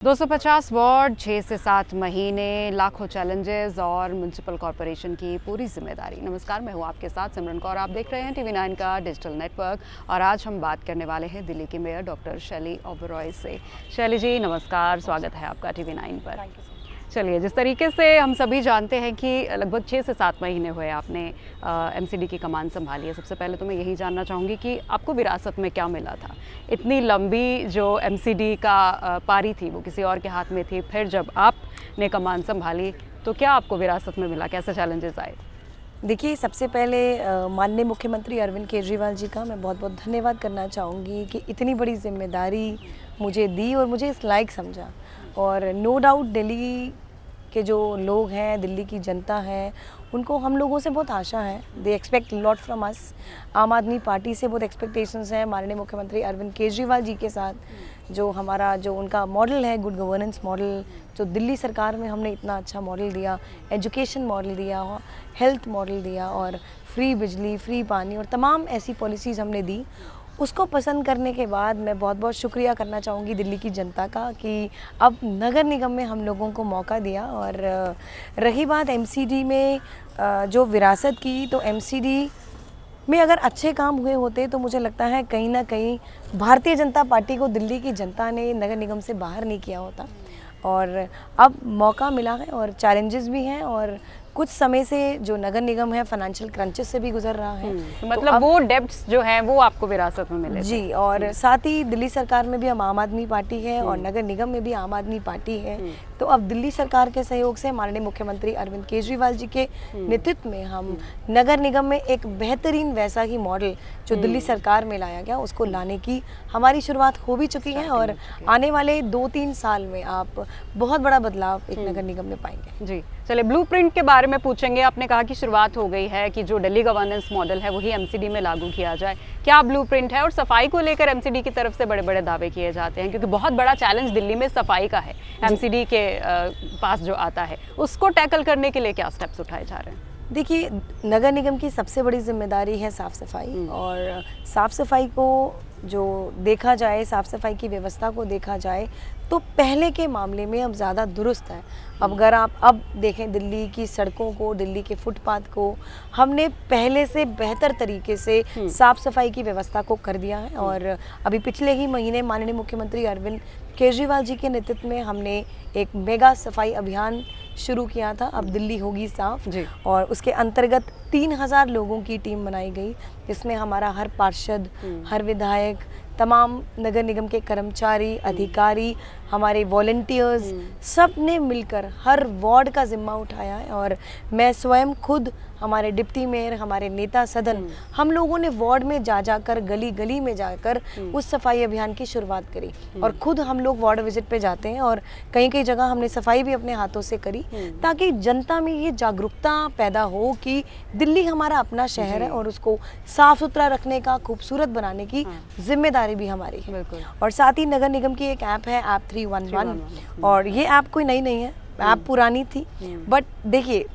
250 ward, 6 से 7 महीने, लाखों चैलेंजेस और म्यूनसिपल कॉरपोरेशन की पूरी जिम्मेदारी। नमस्कार, मैं हूँ आपके साथ सिमरन कौर। आप देख रहे हैं TV9 का डिजिटल नेटवर्क और आज हम बात करने वाले हैं दिल्ली की मेयर डॉक्टर शैली ओबेरॉय से। शैली जी नमस्कार, स्वागत है आपका TV9 पर। चलिए, जिस तरीके से हम सभी जानते हैं कि लगभग 6 से 7 महीने हुए आपने MCD की कमान संभाली है। सबसे पहले तो मैं यही जानना चाहूँगी कि आपको विरासत में क्या मिला था? इतनी लंबी जो MCD का पारी थी वो किसी और के हाथ में थी, फिर जब आपने कमान संभाली तो क्या आपको विरासत में मिला, कैसे चैलेंजेस आए? देखिए, सबसे पहले माननीय मुख्यमंत्री अरविंद केजरीवाल जी का मैं बहुत बहुत धन्यवाद करना चाहूँगी कि इतनी बड़ी जिम्मेदारी मुझे दी और मुझे इस लायक समझा। और नो डाउट दिल्ली के जो लोग हैं, दिल्ली की जनता है, उनको हम लोगों से बहुत आशा है। They expect lot from us. आम आदमी पार्टी से बहुत एक्सपेक्टेशंस हैं। माननीय मुख्यमंत्री अरविंद केजरीवाल जी के साथ जो हमारा जो उनका मॉडल है, गुड गवर्नेंस मॉडल, जो दिल्ली सरकार में हमने इतना अच्छा मॉडल दिया, एजुकेशन मॉडल दिया, हेल्थ मॉडल दिया और फ्री बिजली, फ्री पानी और तमाम ऐसी पॉलिसीज़ हमने दी, उसको पसंद करने के बाद मैं बहुत बहुत शुक्रिया करना चाहूँगी दिल्ली की जनता का कि अब नगर निगम में हम लोगों को मौका दिया। और रही बात MCD में जो विरासत की, तो MCD में अगर अच्छे काम हुए होते तो मुझे लगता है कहीं ना कहीं भारतीय जनता पार्टी को दिल्ली की जनता ने नगर निगम से बाहर नहीं किया होता। और अब मौका मिला है और चैलेंजेस भी हैं और कुछ समय से जो नगर निगम है फाइनेंशियल क्रंचेस से भी गुजर रहा है। मतलब वो डेब्ट्स जो हैं वो आपको विरासत में मिले जी। और साथ ही दिल्ली सरकार में भी हम आम आदमी पार्टी है और नगर निगम में भी आम आदमी पार्टी है। तो अब दिल्ली सरकार के सहयोग से माननीय मुख्यमंत्री अरविंद केजरीवाल जी के नेतृत्व में हम नगर निगम में एक बेहतरीन वैसा ही मॉडल जो दिल्ली सरकार में लाया गया उसको लाने की हमारी शुरुआत हो भी चुकी है। और आने वाले 2-3 साल में आप बहुत बड़ा बदलाव एक नगर निगम में पाएंगे। जी, चलिए, ब्लूप्रिंट के बारे में पूछेंगे। आपने कहा कि शुरुआत हो गई है कि जो दिल्ली गवर्नेंस मॉडल है वही MCD में लागू किया जाए। क्या ब्लूप्रिंट है? और सफाई को लेकर MCD की तरफ से बड़े बड़े दावे किए जाते हैं, क्योंकि बहुत बड़ा चैलेंज दिल्ली में सफाई का है। MCD के पास जो आता है उसको टैकल करने के लिए क्या स्टेप्स उठाए जा रहे हैं? देखिए, नगर निगम की सबसे बड़ी जिम्मेदारी है साफ़ सफाई। और साफ़ सफाई को जो देखा जाए, साफ़ सफाई की व्यवस्था को देखा जाए तो पहले के मामले में अब ज़्यादा दुरुस्त है। अब अगर आप अब देखें दिल्ली की सड़कों को, दिल्ली के फुटपाथ को हमने पहले से बेहतर तरीके से साफ़ सफाई की व्यवस्था को कर दिया है। और अभी पिछले ही महीने माननीय मुख्यमंत्री अरविंद केजरीवाल जी के नेतृत्व में हमने एक मेगा सफाई अभियान शुरू किया था, अब दिल्ली होगी साफ। और उसके अंतर्गत 3000 लोगों की टीम बनाई गई, जिसमें हमारा हर पार्षद, हर विधायक, तमाम नगर निगम के कर्मचारी, अधिकारी, हमारे वॉलंटियर्स, सब ने मिलकर हर वार्ड का जिम्मा उठाया है। और मैं स्वयं खुद, हमारे डिप्टी मेयर, हमारे नेता सदन, हम लोगों ने वार्ड में जा जाकर, गली गली में जाकर उस सफाई अभियान की शुरुआत करी। और खुद हम लोग वार्ड विजिट पे जाते हैं और कई कई जगह हमने सफाई भी अपने हाथों से करी, ताकि जनता में ये जागरूकता पैदा हो कि दिल्ली हमारा अपना शहर है और उसको साफ सुथरा रखने का, खूबसूरत बनाने की जिम्मेदारी भी हमारी है। और साथ ही नगर निगम की एक ऐप है, ऐप 311, और ये ऐप कोई नई नहीं है, ऐप पुरानी थी। बट देखिए,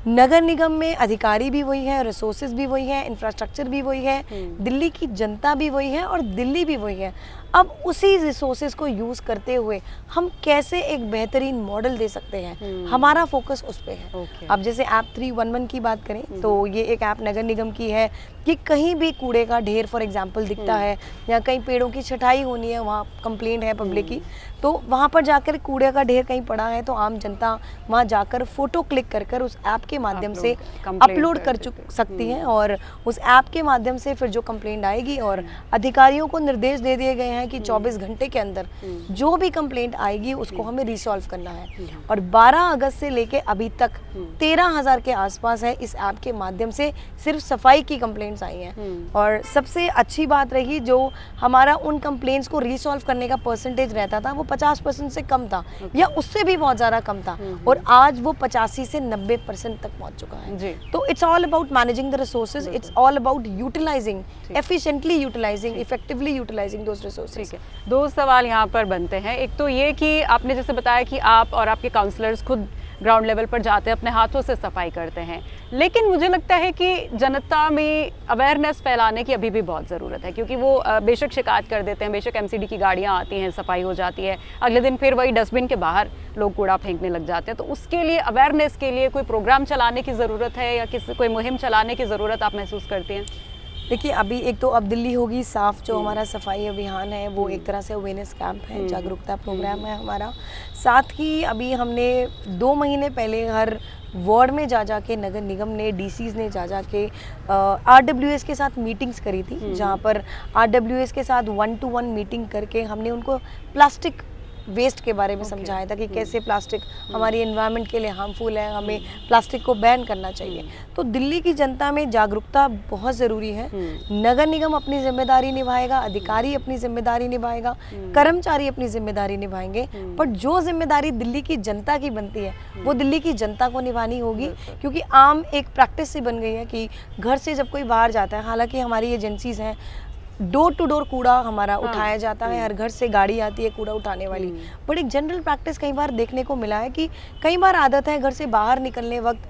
नगर निगम में अधिकारी भी वही है, रिसोर्सेज भी वही है, इंफ्रास्ट्रक्चर भी वही है, दिल्ली की जनता भी वही है और दिल्ली भी वही है। अब उसी रिसोर्सेज को यूज़ करते हुए हम कैसे एक बेहतरीन मॉडल दे सकते हैं, हमारा फोकस उस पे है। अब जैसे ऐप 311 की बात करें तो ये एक ऐप नगर निगम की है कि कहीं भी कूड़े का ढेर फॉर एग्जांपल दिखता है या कहीं पेड़ों की छटाई होनी है, वहाँ कंप्लेंट है पब्लिक की, तो वहाँ पर जाकर कूड़े का ढेर कहीं पड़ा है तो आम जनता वहाँ जाकर फ़ोटो क्लिक कर उस ऐप के माध्यम से अपलोड कर सकती है। और उस ऐप के माध्यम से फिर जो कंप्लेंट आएगी, और अधिकारियों को निर्देश दे दिए गए हैं कि 24 घंटे के अंदर जो भी कंप्लेंट आएगी उसको हमें रिसॉल्व करना है। और 12 अगस्त से लेके अभी तक 13,000 के आसपास है इस ऐप के माध्यम से सिर्फ सफाई की कंप्लेंट्स आई हैं। और सबसे अच्छी बात रही, जो हमारा उन कंप्लेंट्स को रिसॉल्व करने का परसेंटेज रहता था वो 50% से कम था या उससे भी बहुत ज़्यादा कम था, और आज वो 85 से 90% तक पहुंच चुका है। तो it's all about managing the resources, it's all about utilising, efficiently utilising, effectively utilising those resources. ठीक है, 2 सवाल यहाँ पर बनते हैं। एक तो ये कि आपने जैसे बताया कि आप और आपके काउंसलर्स खुद ग्राउंड लेवल पर जाते हैं, अपने हाथों से सफाई करते हैं, लेकिन मुझे लगता है कि जनता में अवेयरनेस फैलाने की अभी भी बहुत ज़रूरत है, क्योंकि वो बेशक शिकायत कर देते हैं, बेशक एमसीडी की गाड़ियाँ आती हैं, सफाई हो जाती है, अगले दिन फिर वही डस्टबिन के बाहर लोग कूड़ा फेंकने लग जाते हैं। तो उसके लिए अवेयरनेस के लिए कोई प्रोग्राम चलाने की ज़रूरत है या कोई मुहिम चलाने की ज़रूरत आप महसूस करती हैं? देखिए, अभी एक तो अब दिल्ली होगी साफ, जो हमारा सफाई अभियान है वो एक तरह से अवेयरनेस कैंप है, जागरूकता प्रोग्राम है हमारा। साथ ही अभी हमने 2 महीने पहले हर वार्ड में जा के नगर निगम ने, डीसीज ने जा के आरडब्ल्यूएस के साथ मीटिंग्स करी थी, जहाँ पर आरडब्ल्यूएस के साथ 1-to-1 मीटिंग करके हमने उनको प्लास्टिक वेस्ट के बारे में समझाया था कि कैसे प्लास्टिक हमारी एनवायरनमेंट के लिए हार्मफुल है, हमें प्लास्टिक को बैन करना चाहिए। तो दिल्ली की जनता में जागरूकता बहुत ज़रूरी है। नगर निगम अपनी जिम्मेदारी निभाएगा, अधिकारी अपनी जिम्मेदारी निभाएगा, कर्मचारी अपनी जिम्मेदारी निभाएंगे, पर जो जिम्मेदारी दिल्ली की जनता की बनती है वो दिल्ली की जनता को निभानी होगी, क्योंकि आम एक प्रैक्टिस सी बन गई है कि घर से जब कोई बाहर जाता है, हालांकि हमारी एजेंसीज हैं, डोर टू डोर कूड़ा हमारा उठाया जाता है, हर घर से गाड़ी आती है कूड़ा उठाने वाली, बट एक जनरल प्रैक्टिस कई बार देखने को मिला है कि कई बार आदत है घर से बाहर निकलने वक्त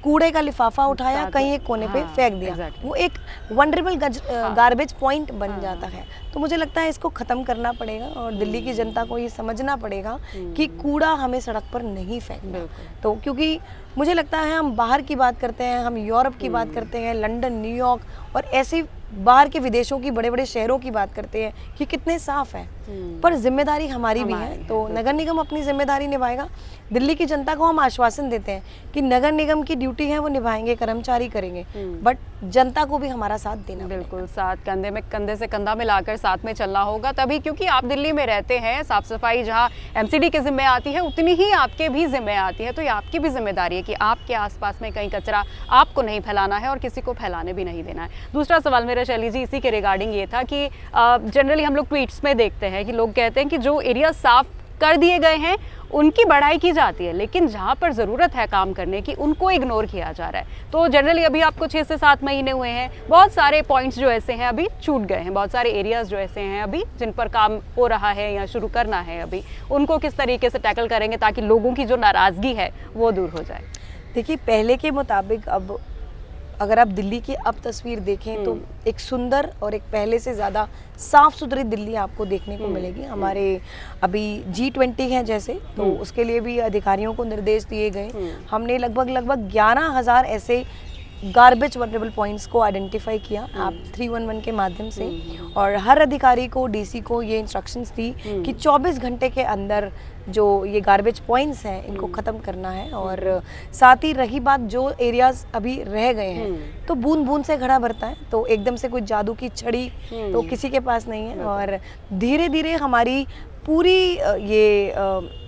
कूड़े का लिफाफा उठाया, कहीं एक कोने पे फेंक दिया, वो एक वनरेबल गार्बेज पॉइंट बन जाता है। तो मुझे लगता है इसको ख़त्म करना पड़ेगा और दिल्ली की जनता को ये समझना पड़ेगा कि कूड़ा हमें सड़क पर नहीं फेंकना। तो क्योंकि मुझे लगता है हम बाहर की बात करते हैं, हम यूरोप की बात करते हैं, लंदन, न्यूयॉर्क और ऐसे बाहर के विदेशों की, बड़े बड़े शहरों की बात करते हैं कि कितने साफ है, पर जिम्मेदारी हमारी भी है। तो नगर निगम अपनी जिम्मेदारी निभाएगा। दिल्ली की जनता को हम आश्वासन देते हैं कि नगर निगम की ड्यूटी है वो निभाएंगे, कर्मचारी करेंगे, बट जनता को भी हमारा साथ देना। बिल्कुल, साथ कंधे में कंधे से कंधा मिलाकर साथ में चलना होगा तभी, क्योंकि आप दिल्ली में रहते हैं। साफ सफाई जहां एमसीडी के जिम्मे आती है उतनी ही आपके भी जिम्मे आती है, तो ये आपकी भी जिम्मेदारी है कि आपके आसपास में कहीं कचरा आपको नहीं फैलाना है और किसी को फैलाने भी नहीं देना है। दूसरा सवाल मेरा शैली जी इसी के रिगार्डिंग ये था कि जनरली हम लोग ट्वीट्स में देखते हैं कि लोग कहते हैं कि जो एरिया साफ कर दिए गए हैं उनकी बढ़ाई की जाती है, लेकिन जहाँ पर ज़रूरत है काम करने की उनको इग्नोर किया जा रहा है। तो जनरली अभी आपको 6 से 7 महीने हुए हैं, बहुत सारे पॉइंट्स जो ऐसे हैं अभी छूट गए हैं, बहुत सारे एरियाज़ जो ऐसे हैं अभी जिन पर काम हो रहा है या शुरू करना है अभी, उनको किस तरीके से टैकल करेंगे ताकि लोगों की जो नाराज़गी है वो दूर हो जाए? देखिए, पहले के मुताबिक अब अगर आप दिल्ली की अब तस्वीर देखें तो एक सुंदर और एक पहले से ज़्यादा साफ़ सुथरी दिल्ली आपको देखने को मिलेगी। हमारे अभी G20 है जैसे, तो उसके लिए भी अधिकारियों को निर्देश दिए गए। हमने लगभग 11,000 ऐसे गार्बेज वनरेबल पॉइंट्स को आइडेंटिफाई किया आप 311 के माध्यम से, और हर अधिकारी को, डीसी को ये इंस्ट्रक्शंस दी कि 24 घंटे के अंदर जो ये गार्बेज पॉइंट्स हैं इनको ख़त्म करना है। और साथ ही रही बात जो एरियाज अभी रह गए हैं, तो बूंद बूंद से घड़ा भरता है, तो एकदम से कोई जादू की छड़ी तो किसी के पास नहीं है। और धीरे धीरे हमारी पूरी ये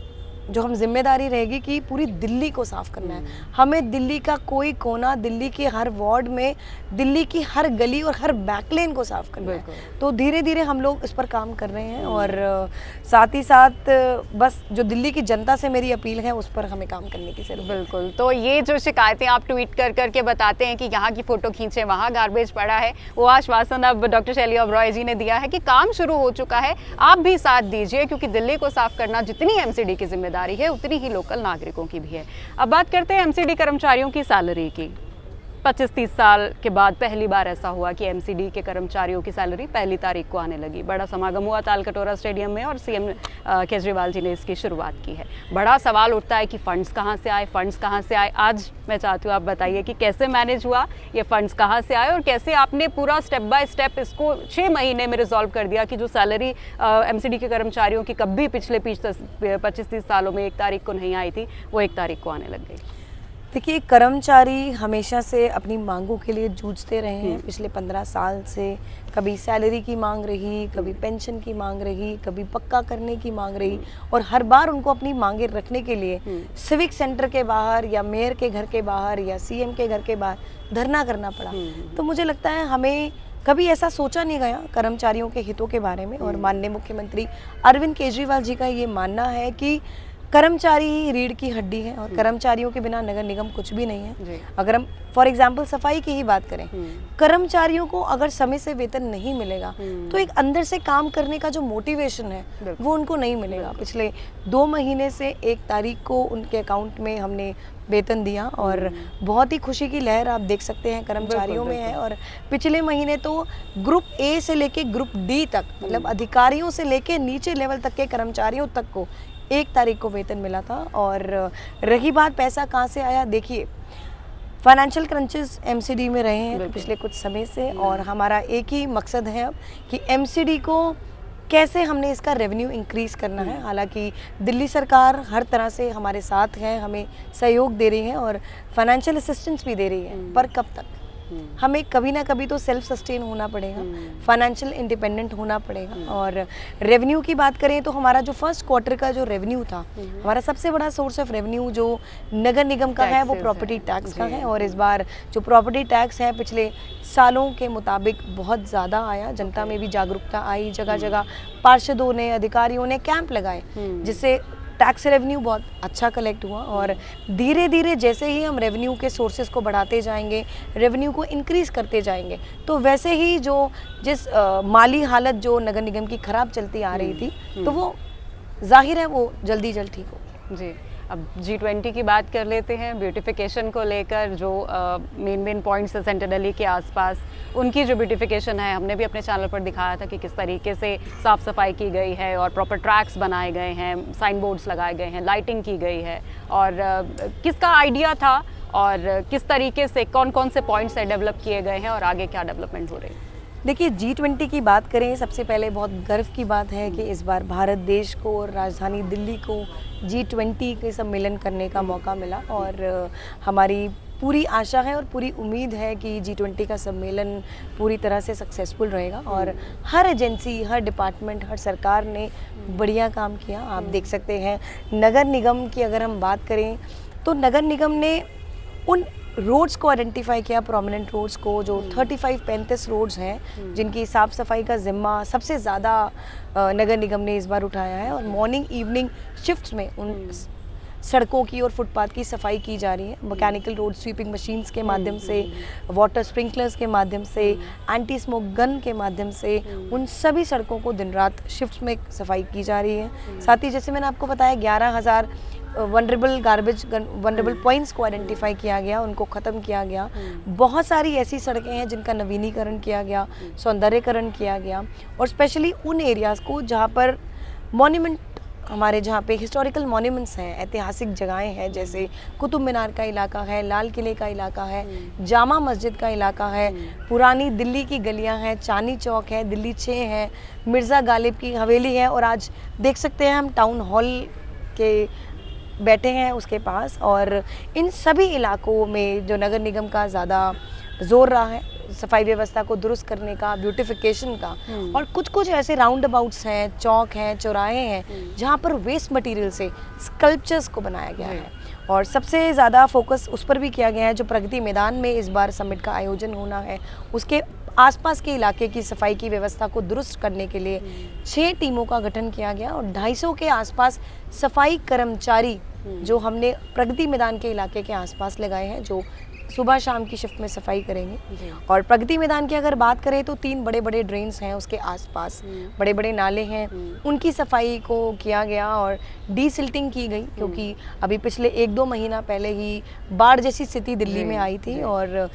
जो हम जिम्मेदारी रहेगी कि पूरी दिल्ली को साफ करना है। हमें दिल्ली का कोई कोना, दिल्ली के हर वार्ड में, दिल्ली की हर गली और हर बैकलेन को साफ करना है। तो धीरे धीरे हम लोग इस पर काम कर रहे हैं और साथ ही साथ बस जो दिल्ली की जनता से मेरी अपील है उस पर हमें काम करने की जरूरत है। बिल्कुल, तो ये जो शिकायतें आप ट्वीट कर करके बताते हैं कि यहाँ की फ़ोटो खींचे वहाँ गार्बेज पड़ा है, वो आश्वासन अब डॉक्टर शैली ओबरॉय जी ने दिया है कि काम शुरू हो चुका है, आप भी साथ दीजिए, क्योंकि दिल्ली को साफ करना जितनी एमसीडी की जिम्मेदारी है उतनी ही लोकल नागरिकों की भी है। अब बात करते हैं एमसीडी कर्मचारियों की सैलरी की। 25-30 साल के बाद पहली बार ऐसा हुआ कि एमसीडी के कर्मचारियों की सैलरी 1 तारीख को आने लगी। बड़ा समागम हुआ तालकटोरा स्टेडियम में और सीएम केजरीवाल जी ने इसकी शुरुआत की है। बड़ा सवाल उठता है कि फंड्स कहाँ से आए, फंड्स कहाँ से आए। आज मैं चाहती हूँ आप बताइए कि कैसे मैनेज हुआ, ये फंड्स कहाँ से आए और कैसे आपने पूरा स्टेप बाय स्टेप इसको 6 महीने में रिजॉल्व कर दिया कि जो सैलरी एमसीडी के कर्मचारियों की कभी पिछले 25-30 सालों में 1 तारीख को नहीं आई थी, वो 1 तारीख को आने लग गई। देखिए, कर्मचारी हमेशा से अपनी मांगों के लिए जूझते रहे हैं पिछले 15 साल से। कभी सैलरी की मांग रही, कभी पेंशन की मांग रही, कभी पक्का करने की मांग रही, और हर बार उनको अपनी मांगे रखने के लिए सिविक सेंटर के बाहर या मेयर के घर के बाहर या सीएम के घर के बाहर धरना करना पड़ा। तो मुझे लगता है हमें कभी ऐसा सोचा नहीं गया कर्मचारियों के हितों के बारे में, और माननीय मुख्यमंत्री अरविंद केजरीवाल जी का ये मानना है कि कर्मचारी ही रीढ़ की हड्डी है और कर्मचारियों के बिना नगर निगम कुछ भी नहीं है। अगर हम फॉर एग्जांपल सफाई की ही बात करें, कर्मचारियों को अगर समय से वेतन नहीं मिलेगा तो एक अंदर से काम करने का जो मोटिवेशन है वो उनको नहीं मिलेगा। पिछले 2 महीने से 1 तारीख को उनके अकाउंट में हमने वेतन दिया और बहुत ही खुशी की लहर आप देख सकते हैं कर्मचारियों में है। और पिछले महीने तो ग्रुप ए से लेके ग्रुप डी तक, मतलब अधिकारियों से लेके नीचे लेवल तक के कर्मचारियों तक को 1 तारीख को वेतन मिला था। और रही बात पैसा कहाँ से आया, देखिए फाइनेंशियल क्रंचेस एमसीडी में रहे हैं पिछले कुछ समय से और हमारा एक ही मकसद है अब कि एमसीडी को कैसे हमने इसका रेवेन्यू इंक्रीज करना है। हालांकि दिल्ली सरकार हर तरह से हमारे साथ है, हमें सहयोग दे रही है और फाइनेंशियल असिस्टेंस भी दे रही है, पर कब तक, हमें कभी ना कभी तो सेल्फ सस्टेन होना पड़ेगा, फाइनेंशियल इंडिपेंडेंट होना पड़ेगा। और रेवेन्यू की बात करें तो हमारा जो फर्स्ट क्वार्टर का जो रेवेन्यू था, हमारा सबसे बड़ा सोर्स ऑफ रेवेन्यू जो नगर निगम का है वो प्रॉपर्टी टैक्स का है। और इस बार जो प्रॉपर्टी टैक्स है पिछले सालों के मुताबिक बहुत ज़्यादा आया, जनता में भी जागरूकता आई, जगह जगह पार्षदों ने, अधिकारियों ने कैंप लगाए जिससे टैक्स रेवेन्यू बहुत अच्छा कलेक्ट हुआ। और धीरे धीरे जैसे ही हम रेवेन्यू के सोर्सेज को बढ़ाते जाएंगे, रेवेन्यू को इंक्रीज करते जाएंगे, तो वैसे ही जिस माली हालत जो नगर निगम की खराब चलती आ रही थी तो वो जाहिर है वो जल्दी ठीक हो। जी, अब G20 की बात कर लेते हैं। ब्यूटिफिकेशन को लेकर जो मेन पॉइंट्स है सेंट्रल दिल्ली के आसपास, उनकी जो ब्यूटिफिकेशन है हमने भी अपने चैनल पर दिखाया था कि किस तरीके से साफ़ सफाई की गई है और प्रॉपर ट्रैक्स बनाए गए हैं, साइन बोर्ड्स लगाए गए हैं, लाइटिंग की गई है। और किसका आइडिया था और किस तरीके से कौन कौन से पॉइंट्स डेवलप किए गए हैं और आगे क्या डेवलपमेंट हो रही है? देखिए G20 की बात करें, सबसे पहले बहुत गर्व की बात है कि इस बार भारत देश को और राजधानी दिल्ली को G20 के सम्मेलन करने का मौका मिला। और हमारी पूरी आशा है और पूरी उम्मीद है कि G20 का सम्मेलन पूरी तरह से सक्सेसफुल रहेगा। और हर एजेंसी, हर डिपार्टमेंट, हर सरकार ने बढ़िया काम किया। आप देख सकते हैं नगर निगम की अगर हम बात करें तो नगर निगम ने उन रोड्स को आइडेंटिफाई किया, प्रोमिनेंट रोड्स को, जो 35 रोड्स हैं जिनकी साफ़ सफाई का जिम्मा सबसे ज़्यादा नगर निगम ने इस बार उठाया है। और मॉर्निंग इवनिंग शिफ्ट्स में उन सड़कों की और फुटपाथ की सफाई की जा रही है, मैकेनिकल रोड स्वीपिंग मशीन्स के माध्यम से, वाटर स्प्रिंकलर्स के माध्यम से, एंटी स्मोक गन के माध्यम से उन सभी सड़कों को दिन रात शिफ्ट्स में सफाई की जा रही है। साथ ही जैसे मैंने आपको बताया 11,000 वनरेबल पॉइंट्स को आइडेंटिफाई किया गया, उनको ख़त्म किया गया। बहुत सारी ऐसी सड़कें हैं जिनका नवीनीकरण किया गया, सौंदर्यकरण किया गया। और स्पेशली उन एरियाज़ को जहाँ पर मॉन्यूमेंट, हमारे जहाँ पे हिस्टोरिकल मॉन्यूमेंट्स हैं, ऐतिहासिक जगहें हैं, जैसे कुतुब मीनार का इलाका है, लाल किले का इलाका है, जामा मस्जिद का इलाका है, पुरानी दिल्ली की गलियाँ हैं, चांदनी चौक है, दिल्ली 6 है, मिर्ज़ा गालिब की हवेली है। और आज देख सकते हैं हम टाउन हॉल के बैठे हैं उसके पास। और इन सभी इलाकों में जो नगर निगम का ज़्यादा जोर रहा है सफाई व्यवस्था को दुरुस्त करने का, ब्यूटिफिकेशन का। और कुछ ऐसे राउंड अबाउट्स हैं, चौक हैं, चौराहे हैं जहाँ पर वेस्ट मटेरियल से स्कल्पचर्स को बनाया गया है। और सबसे ज़्यादा फोकस उस पर भी किया गया है जो प्रगति मैदान में इस बार समिट का आयोजन होना है, उसके आसपास के इलाके की सफाई की व्यवस्था को दुरुस्त करने के लिए 6 टीमों का गठन किया गया। और 250 के आसपास सफाई कर्मचारी जो हमने प्रगति मैदान के इलाके के आसपास लगाए हैं, जो सुबह शाम की शिफ्ट में सफाई करेंगे। और प्रगति मैदान की अगर बात करें तो 3 बड़े ड्रेन्स हैं उसके आसपास, बड़े नाले हैं, उनकी सफाई को किया गया और डीसिल्टिंग की गई, क्योंकि अभी पिछले 1-2 महीना पहले ही बाढ़ जैसी स्थिति दिल्ली में आई थी। और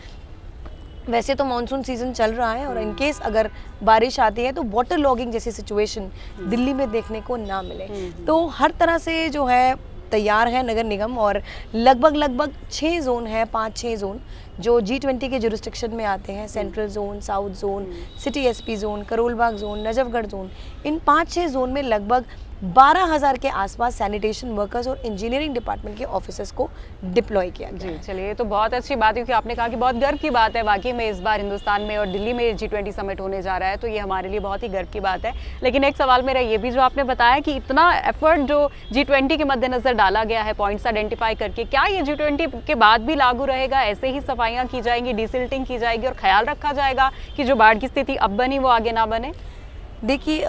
वैसे तो मानसून सीज़न चल रहा है और इन केस अगर बारिश आती है तो वाटर लॉगिंग जैसी सिचुएशन दिल्ली में देखने को ना मिले। तो हर तरह से जो है तैयार है नगर निगम। और लगभग 6 जोन है, 5-6 जोन जो G20 के जुरिस्डिक्शन में आते हैं, central zone, south zone, city SP zone, Karol Bagh zone, Najafgarh zone. इन 5-6 जोन में लगभग 12,000 के आसपास सैनिटेशन वर्कर्स और इंजीनियरिंग डिपार्टमेंट के ऑफिसर्स को डिप्लॉय किया गया। चलिए, ये तो बहुत अच्छी बात है, क्योंकि आपने कहा कि बहुत गर्व की बात है वाकई में इस बार हिंदुस्तान में और दिल्ली में G20 समिट होने जा रहा है, तो ये हमारे लिए बहुत ही गर्व की बात है। लेकिन एक सवाल मेरा ये भी, जो आपने बताया कि इतना एफर्ट जो G20 के मद्देनजर डाला गया है पॉइंट्स आइडेंटिफाई करके, क्या ये G20 के बाद भी लागू रहेगा? ऐसे ही सफाइयाँ की जाएंगी, डिसिल्टिंग की जाएगी और ख्याल रखा जाएगा कि जो बाढ़ की स्थिति अब बनी वो आगे ना बने? देखिए,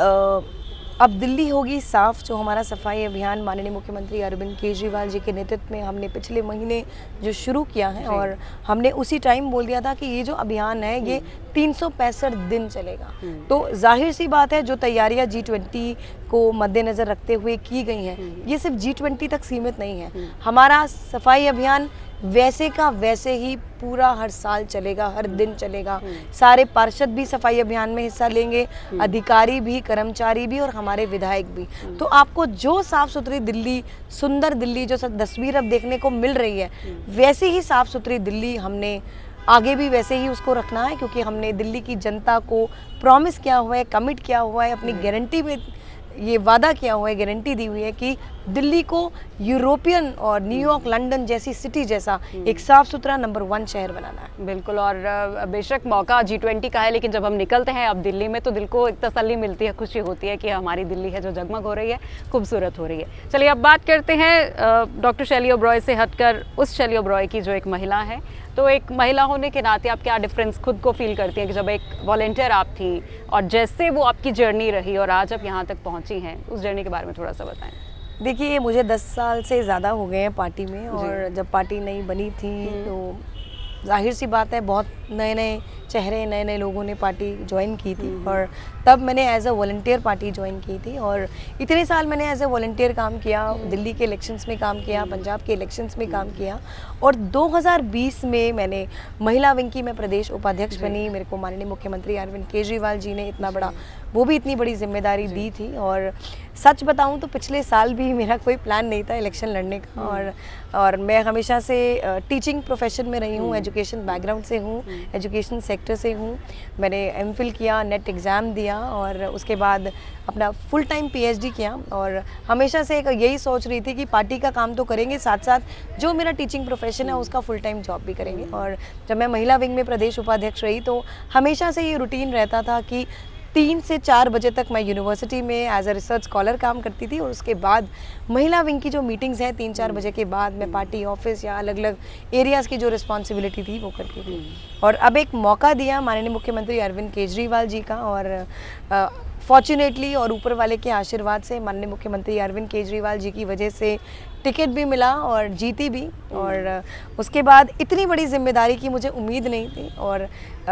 अब दिल्ली होगी साफ, जो हमारा सफाई अभियान माननीय मुख्यमंत्री अरविंद केजरीवाल जी के नेतृत्व में हमने पिछले महीने जो शुरू किया है, और हमने उसी टाइम बोल दिया था कि ये जो अभियान है ये 365 दिन चलेगा। तो जाहिर सी बात है, जो तैयारियां G20 को मद्देनज़र रखते हुए की गई हैं, ये सिर्फ G20 तक सीमित नहीं है। हमारा सफाई अभियान वैसे का वैसे ही पूरा हर साल चलेगा, हर दिन चलेगा। सारे पार्षद भी सफाई अभियान में हिस्सा लेंगे, अधिकारी भी, कर्मचारी भी और हमारे विधायक भी। तो आपको जो साफ सुथरी दिल्ली, सुंदर दिल्ली जो तस्वीर अब देखने को मिल रही है, वैसी ही साफ सुथरी दिल्ली हमने आगे भी वैसे ही उसको रखना है, क्योंकि हमने दिल्ली की जनता को प्रॉमिस किया हुआ है, कमिट किया हुआ है, अपनी गारंटी में ये वादा किया हुआ है, गारंटी दी हुई है कि दिल्ली को यूरोपियन और न्यूयॉर्क, लंदन जैसी सिटी जैसा एक साफ सुथरा नंबर 1 शहर बनाना है। बिल्कुल, और बेशक मौका G20 का है, लेकिन जब हम निकलते हैं अब दिल्ली में तो दिल को एक तसल्ली मिलती है, खुशी होती है कि हमारी दिल्ली है जो जगमग हो रही है, खूबसूरत हो रही है। चलिए अब बात करते हैं डॉक्टर शैली ओबरॉय से हटकर उस शैली ओबरॉय की जो एक महिला है। तो एक महिला होने के नाते आप क्या डिफरेंस खुद को फील करती हैं कि जब एक वॉलेंटियर आप थी और जैसे वो आपकी जर्नी रही और आज आप यहाँ तक पहुँची हैं, उस जर्नी के बारे में थोड़ा सा बताएं। देखिए, मुझे 10 साल से ज़्यादा हो गए हैं पार्टी में, और जब पार्टी नई बनी थी तो जाहिर सी बात है बहुत नए नए चेहरे, नए नए लोगों ने पार्टी ज्वाइन की थी, और तब मैंने as a volunteer party join की थी। और इतने साल मैंने एज अ वॉलंटियर काम किया, दिल्ली के इलेक्शंस में काम किया, पंजाब के इलेक्शंस में काम किया, और 2020 में मैंने महिला विंग की मैं प्रदेश उपाध्यक्ष बनी। मेरे को माननीय मुख्यमंत्री अरविंद केजरीवाल जी ने इतना बड़ा, वो भी इतनी बड़ी जिम्मेदारी दी थी। और सच बताऊं तो पिछले साल भी मेरा कोई प्लान नहीं था इलेक्शन लड़ने का, और मैं हमेशा से टीचिंग प्रोफेशन में रही हूँ, एजुकेशन बैकग्राउंड से हूँ, एजुकेशन सेक्टर से हूँ। मैंने एमफिल किया, नेट एग्ज़ाम दिया, और उसके बाद अपना फुल टाइम PhD किया, और हमेशा से यही सोच रही थी कि पार्टी का काम तो करेंगे, साथ साथ जो मेरा टीचिंग प्रोफेशन है उसका फुल टाइम जॉब भी करेंगे। और जब मैं महिला विंग में प्रदेश उपाध्यक्ष रही तो हमेशा से ये रूटीन रहता था कि 3 से 4 बजे तक मैं यूनिवर्सिटी में एज अ रिसर्च स्कॉलर काम करती थी, और उसके बाद महिला विंग की जो मीटिंग्स हैं 3-4 बजे के बाद मैं पार्टी ऑफिस या अलग अलग एरियाज़ की जो रिस्पॉन्सिबिलिटी थी वो करती थी। और अब एक मौका दिया माननीय मुख्यमंत्री अरविंद केजरीवाल जी का, और फॉर्चुनेटली और ऊपर वाले के आशीर्वाद से माननीय मुख्यमंत्री अरविंद केजरीवाल जी की वजह से टिकट भी मिला और जीती भी। और उसके बाद इतनी बड़ी जिम्मेदारी की मुझे उम्मीद नहीं थी, और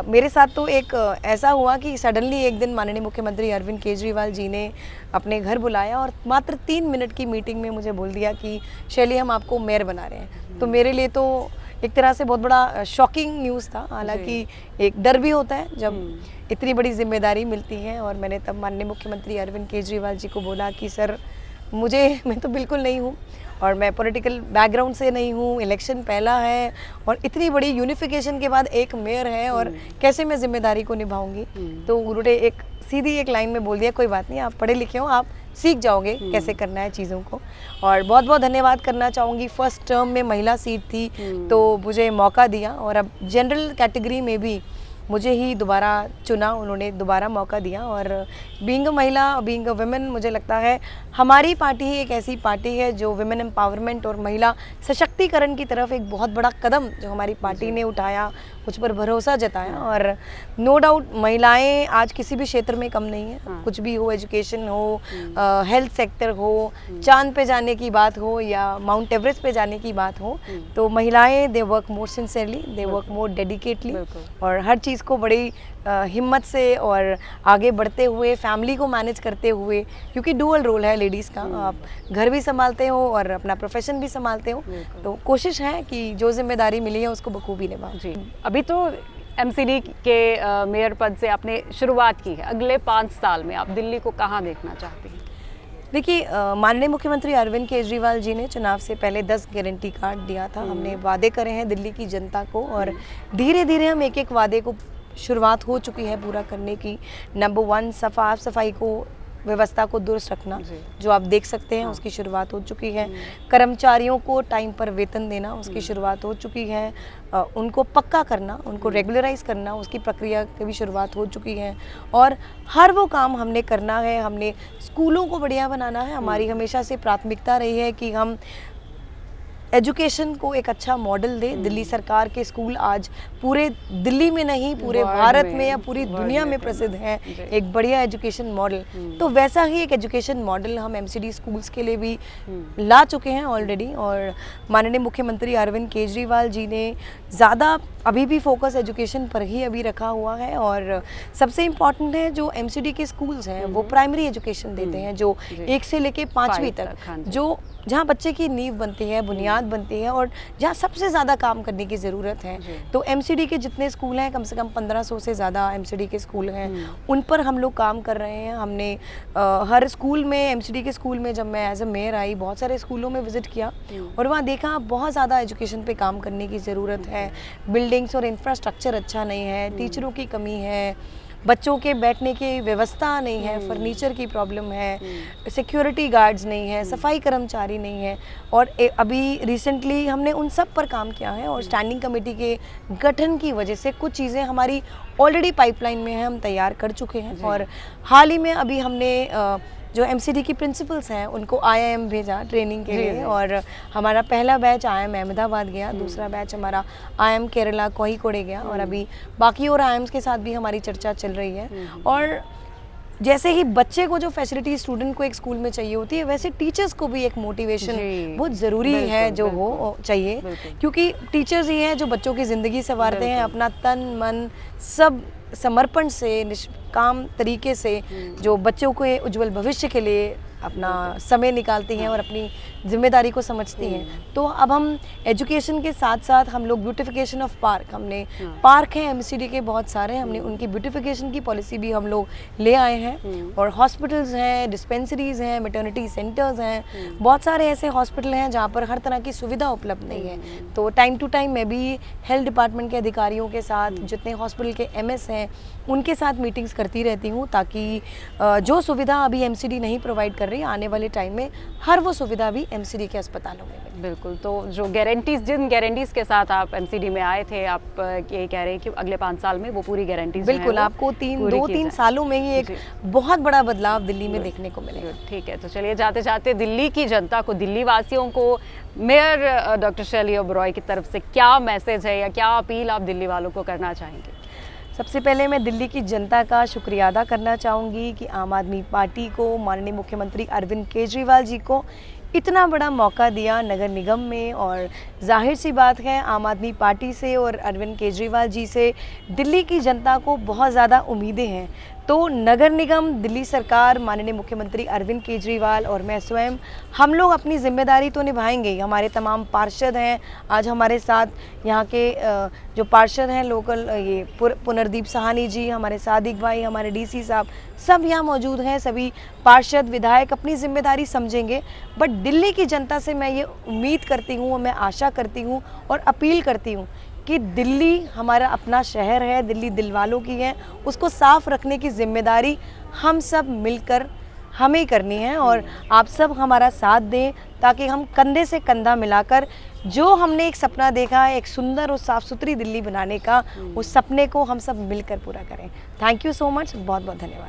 मेरे साथ तो एक ऐसा हुआ कि सडनली एक दिन माननीय मुख्यमंत्री अरविंद केजरीवाल जी ने अपने घर बुलाया और मात्र 3 मिनट की मीटिंग में मुझे बोल दिया कि शैली, हम आपको मेयर बना रहे हैं। तो मेरे लिए तो एक तरह से बहुत बड़ा शॉकिंग न्यूज़ था। हालांकि एक डर भी होता है जब इतनी बड़ी जिम्मेदारी मिलती है, और मैंने तब माननीय मुख्यमंत्री अरविंद केजरीवाल जी को बोला कि सर, मैं तो बिल्कुल नहीं हूँ, और मैं पॉलिटिकल बैकग्राउंड से नहीं हूँ, इलेक्शन पहला है और इतनी बड़ी यूनिफिकेशन के बाद एक मेयर है, और कैसे मैं जिम्मेदारी को निभाऊंगी। तो उन्होंने सीधी एक लाइन में बोल दिया, कोई बात नहीं, आप पढ़े लिखे हो, आप सीख जाओगे कैसे करना है चीज़ों को। और बहुत बहुत धन्यवाद करना चाहूँगी, फर्स्ट टर्म में महिला सीट थी तो मुझे मौका दिया, और अब जनरल कैटेगरी में भी मुझे ही दोबारा चुना, उन्होंने दोबारा मौका दिया। और बीइंग अ महिला, बीइंग अ वुमेन, मुझे लगता है हमारी पार्टी ही एक ऐसी पार्टी है जो वुमेन एम्पावरमेंट और महिला सशक्तिकरण की तरफ एक बहुत बड़ा कदम जो हमारी पार्टी ने उठाया, मुझ पर भरोसा जताया। और नो डाउट महिलाएं आज किसी भी क्षेत्र में कम नहीं है, कुछ भी हो, एजुकेशन हो, हेल्थ सेक्टर हो, चांद पे जाने की बात हो या माउंट एवरेस्ट पे जाने की बात हो, तो महिलाएं they work more sincerely, they work more dedicatedly, और हर चीज़ को बड़ी हिम्मत से और आगे बढ़ते हुए, फैमिली को मैनेज करते हुए, क्योंकि डुअल रोल है लेडीज़ का, आप घर भी संभालते हो और अपना प्रोफेशन भी संभालते हो, तो कोशिश है कि जो जिम्मेदारी मिली है उसको बखूबी निभाओ। जी, अभी तो MCD के मेयर पद से आपने शुरुआत की है, अगले 5 साल में आप दिल्ली को कहाँ देखना चाहती हैं? देखिए, माननीय मुख्यमंत्री अरविंद केजरीवाल जी ने चुनाव से पहले 10 गारंटी कार्ड दिया था। हमने वादे करे हैं दिल्ली की जनता को, और धीरे धीरे हम एक एक वादे को शुरुआत हो चुकी है पूरा करने की। नंबर 1, साफ सफाई को, व्यवस्था को दुरुस्त रखना, जो आप देख सकते हैं उसकी शुरुआत हो चुकी है। कर्मचारियों को टाइम पर वेतन देना, उसकी शुरुआत हो चुकी है। उनको पक्का करना, उनको रेगुलराइज करना, उसकी प्रक्रिया की भी शुरुआत हो चुकी है। और हर वो काम हमने करना है। हमने स्कूलों को बढ़िया बनाना है। हमारी हमेशा से प्राथमिकता रही है कि हम एजुकेशन को एक अच्छा मॉडल दे। दिल्ली सरकार के स्कूल आज पूरे दिल्ली में नहीं पूरे भारत में या पूरी दुनिया में प्रसिद्ध हैं, एक बढ़िया एजुकेशन मॉडल। तो वैसा ही एक एजुकेशन मॉडल हम एमसीडी स्कूल्स के लिए भी ला चुके हैं ऑलरेडी। और माननीय मुख्यमंत्री अरविंद केजरीवाल जी ने ज़्यादा अभी भी फोकस एजुकेशन पर ही अभी रखा हुआ है। और सबसे इम्पॉर्टेंट है जो एमसीडी के स्कूल्स हैं वो प्राइमरी एजुकेशन देते हैं, जो 1 से लेके 5वीं तक, जो जहाँ बच्चे की नींव बनती है, बुनियाद बनती है और जहाँ सबसे ज़्यादा काम करने की ज़रूरत है। तो एमसीडी के जितने स्कूल हैं, कम से कम 1500 से ज़्यादा एमसीडी के स्कूल हैं, उन पर हम लोग काम कर रहे हैं। हमने हर स्कूल में, एमसीडी के स्कूल में जब मैं एज अ मेयर आई, बहुत सारे स्कूलों में विज़िट किया और वहाँ देखा बहुत ज़्यादा एजुकेशन पे काम करने की ज़रूरत है। बिल्डिंग्स और इंफ्रास्ट्रक्चर अच्छा नहीं है, टीचरों की कमी है, बच्चों के बैठने की व्यवस्था नहीं है, फर्नीचर की प्रॉब्लम है, सिक्योरिटी गार्ड्स नहीं है, सफाई कर्मचारी नहीं है। और अभी रिसेंटली हमने उन सब पर काम किया है और स्टैंडिंग कमेटी के गठन की वजह से कुछ चीज़ें हमारी ऑलरेडी पाइपलाइन में है, हम तैयार कर चुके हैं। और हाल ही में अभी हमने जो एमसीडी की प्रिंसिपल्स हैं उनको आईआईएम भेजा ट्रेनिंग के लिए। और हमारा पहला बैच आईआईएम अहमदाबाद गया, दूसरा बैच हमारा आईआईएम केरला कोझिकोड गया और अभी बाकी और आईआईएम्स के साथ भी हमारी चर्चा चल रही है। और जैसे ही बच्चे को जो फैसिलिटी स्टूडेंट को एक स्कूल में चाहिए होती है, वैसे टीचर्स को भी एक मोटिवेशन बहुत ज़रूरी है जो हो चाहिए, क्योंकि टीचर्स ही हैं जो बच्चों की ज़िंदगी संवारते हैं, अपना तन मन सब समर्पण से, निष्काम तरीके से जो बच्चों के उज्जवल भविष्य के लिए अपना समय निकालती हैं और अपनी जिम्मेदारी को समझती हैं। तो अब हम एजुकेशन के साथ साथ हम लोग ब्यूटिफिकेशन ऑफ पार्क, हमने पार्क हैं एमसीडी के बहुत सारे, हमने उनकी ब्यूटिफिकेशन की पॉलिसी भी हम लोग ले आए हैं। और हॉस्पिटल्स हैं, डिस्पेंसरीज हैं, मैटरनिटी सेंटर्स हैं, बहुत सारे ऐसे हॉस्पिटल हैं जहाँ पर हर तरह की सुविधा उपलब्ध नहीं है। तो टाइम टू टाइम मैं भी हेल्थ डिपार्टमेंट के अधिकारियों के साथ, जितने हॉस्पिटल के एमएस हैं उनके साथ मीटिंग्स करती रहती हूँ, ताकि जो सुविधा अभी एमसीडी नहीं प्रोवाइड कर रही, आने वाले टाइम में हर वो सुविधा भी एमसीडी के अस्पतालों में मिले। बिल्कुल। तो जो गारंटीज, जिन गारंटीज के साथ आप एमसीडी में आए थे, आप ये कह रहे हैं कि अगले 5 साल में वो पूरी गारंटीज बिल्कुल आपको 2-3 सालों में ही एक बहुत बड़ा बदलाव दिल्ली में देखने को मिलेगा। ठीक है, तो चलिए जाते जाते दिल्ली की जनता को, दिल्ली वासियों को मेयर डॉक्टर शैली ओबरॉय की तरफ से क्या मैसेज है या क्या अपील आप दिल्ली वालों को करना चाहेंगे? सबसे पहले मैं दिल्ली की जनता का शुक्रिया अदा करना चाहूँगी कि आम आदमी पार्टी को, माननीय मुख्यमंत्री अरविंद केजरीवाल जी को इतना बड़ा मौका दिया नगर निगम में। और जाहिर सी बात है, आम आदमी पार्टी से और अरविंद केजरीवाल जी से दिल्ली की जनता को बहुत ज़्यादा उम्मीदें हैं। तो नगर निगम, दिल्ली सरकार, माननीय मुख्यमंत्री अरविंद केजरीवाल और मैं स्वयं, हम लोग अपनी जिम्मेदारी तो निभाएंगे ही। हमारे तमाम पार्षद हैं आज हमारे साथ, यहाँ के जो पार्षद हैं लोकल, ये पुनर्दीप साहनी जी, हमारे सादिक भाई, हमारे डीसी साहब, सब यहाँ मौजूद हैं। सभी पार्षद, विधायक अपनी जिम्मेदारी समझेंगे। बट दिल्ली की जनता से मैं ये उम्मीद करती हूँ, मैं आशा करती हूँ और अपील करती हूँ कि दिल्ली हमारा अपना शहर है, दिल्ली दिल वालों की है, उसको साफ रखने की जिम्मेदारी हम सब मिलकर हमें करनी है। और आप सब हमारा साथ दें ताकि हम कंधे से कंधा मिलाकर जो हमने एक सपना देखा है, एक सुंदर और साफ़ सुथरी दिल्ली बनाने का, उस सपने को हम सब मिलकर पूरा करें। थैंक यू सो मच, बहुत बहुत धन्यवाद।